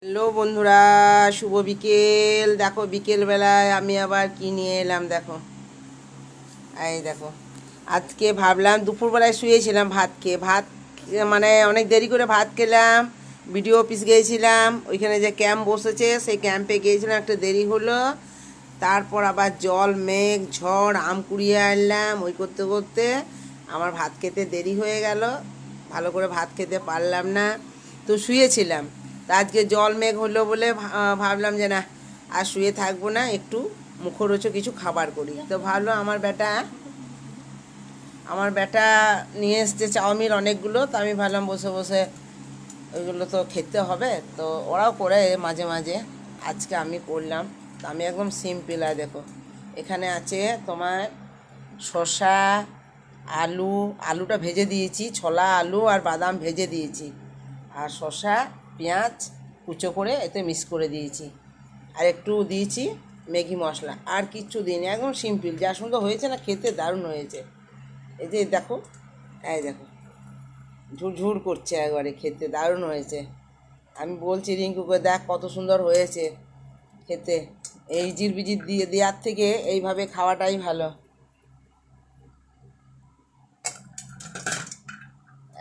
Hello বন্ধুরা, শুভ বিকেল। দেখো বিকেলবেলায় আমি আবার কি নিয়ে এলাম দেখো। এই দেখো, আজকে ভাবলাম দুপুরবেলায় শুয়েছিলাম মানে অনেক দেরি করে ভাত খেলাম। বিডিও অফিস গিয়েছিলাম, ওইখানে যে ক্যাম্প বসেছে সেই ক্যাম্পে গিয়েছিলাম, একটা দেরি হলো। তারপর আবার জল মেঘ ঝড় আম কুড়িয়ে আনলাম, ওই করতে করতে আমার ভাত খেতে দেরি হয়ে গেল। ভালো করে ভাত খেতে পারলাম না, তো শুয়েছিলাম। তা আজকে জল মেঘ হলো বলে ভাবলাম যে না, আর শুয়ে থাকবো না, একটু মুখরোচক কিছু খাবার করি। তো ভাবলো আমার বেটা নিয়ে এসছে চাউমিন অনেকগুলো, তো আমি ভাবলাম বসে বসে ওইগুলো তো খেতে হবে, তো ওরাও করে মাঝে মাঝে। আজকে আমি করলাম, তো আমি একদম সিম্পল। আর দেখো, এখানে আছে তোমার শসা, আলুটা ভেজে দিয়েছি, ছোলা আলু আর বাদাম ভেজে দিয়েছি, আর শসা পেঁয়াজ কুচো করে এতে মিক্স করে দিয়েছি, আর একটু দিয়েছি ম্যাগি মশলা, আর কিচ্ছু দিইনি। একদম সিম্পল, যা সুন্দর হয়েছে না, খেতে দারুণ হয়েছে। এই যে দেখো, এই দেখো, ঝুরঝুর করছে, একবারে খেতে দারুণ হয়েছে। আমি বলছি রিঙ্কুকে, দেখ কত সুন্দর হয়েছে খেতে। এই জির বিজির দিয়ে দেওয়ার থেকে এইভাবে খাওয়াটাই ভালো।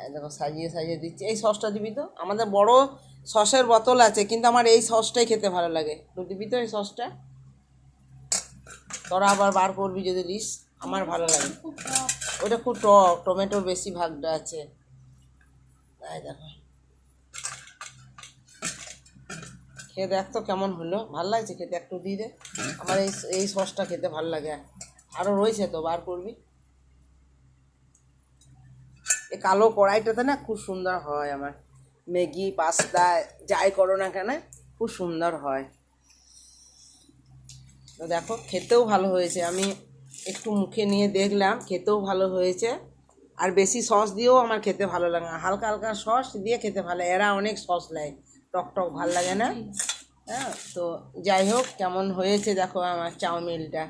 এই দেখো সাজিয়ে সাজিয়ে দিচ্ছি। এই সসটা দিবি তো, আমাদের বড় সসের বোতল আছে, কিন্তু আমার এই সসটাই খেতে ভালো লাগে। তো দিবি তো এই সসটা, তোরা আবার বার করবি যদি লিস, আমার ভালো লাগে। ওটা খুব টক, টমেটোর বেশি ভাগটা আছে। এই দেখো, খেয়ে দেখ তো কেমন হলো, ভালো লাগছে খেতে, একটু দিয়ে দে। আমার এই এই সসটা খেতে ভালো লাগে। আরও রয়েছে, তো বার করবি। এই কালো কড়াইটাতে না খুব সুন্দর হয় আমার ম্যাগি পাস্তা যাই করো না কেন, খুব সুন্দর হয়। তো দেখো খেতেও ভালো হয়েছে, আমি একটু মুখে নিয়ে দেখলাম, খেতেও ভালো হয়েছে। আর বেশি সস দিয়েও আমার খেতে ভালো লাগে না, হালকা হালকা সস দিয়ে খেতে ভালো। এরা অনেক সস নেয়, টক টক ভাল লাগে না। হ্যাঁ, তো যাই হোক, কেমন হয়েছে দেখো আমার চাউমিনটা।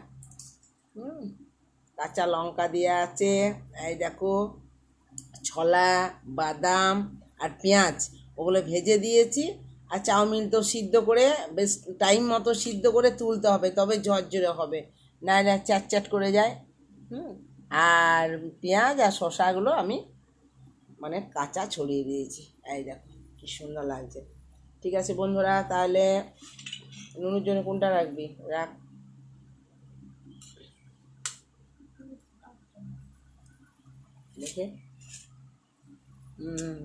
হুম, কাঁচা লঙ্কা দেওয়া আছে, এই দেখো ছোলা বাদাম আর পেঁয়াজ ওগুলো ভেজে দিয়েছি। আর চাউমিন তো সিদ্ধ করে, বেশ টাইম মতো সিদ্ধ করে তুলতে হবে, তবে ঝরঝরে হবে, নাহলে চ্যাট চ্যাট করে যায়। হুম, আর পেঁয়াজ আর শসাগুলো আমি মানে কাঁচা ছড়িয়ে দিয়েছি। এই দেখো কি সুন্দর লাগছে। ঠিক আছে বন্ধুরা, তাহলে নুনুর জন্য কোনটা রাখবি, রাখ। দেখে, হুম,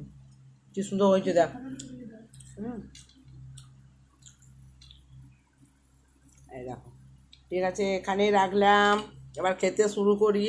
কি সুন্দর হয়েছে দেখ। হুম, এই দেখো, ঠিক আছে, এখানেই রাখলাম, এবার খেতে শুরু করি।